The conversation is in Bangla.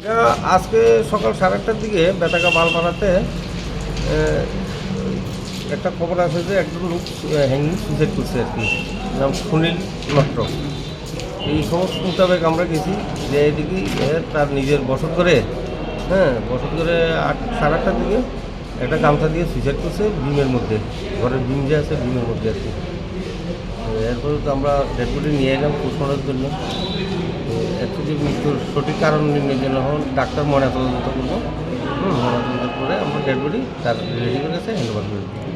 এটা আজকে সকাল 8:30টার দিকে বেতাগা বালপাড়াতে একটা খবর আছে যে একজন লোক হ্যাঙ্গিং সুইসাইড করছে আর কি, নাম সুনীল নট্ট। এই খবর মোতাবেক আমরা গেছি যে এদিকে তার নিজের বসত করে বসত করে 8:30টার দিকে একটা গামছা দিয়ে সুইসাইড করছে বিমের মধ্যে, ঘরের বিম যে আছে বিমের মধ্যে আর কি। এরপর তো আমরা ডেড বডি নিয়ে এলাম পোস্টমর্টমের জন্য। অ্যাকচুয়ালি মৃত্যুর সঠিক কারণ নির্ণয়ের জন্য ডাক্তার ময়নাতদন্ত করবো। ময়নাতদন্ত করে আমরা ডেড বডি তার রিলেটিভের কাছে হ্যান্ড ওভার করে দিই।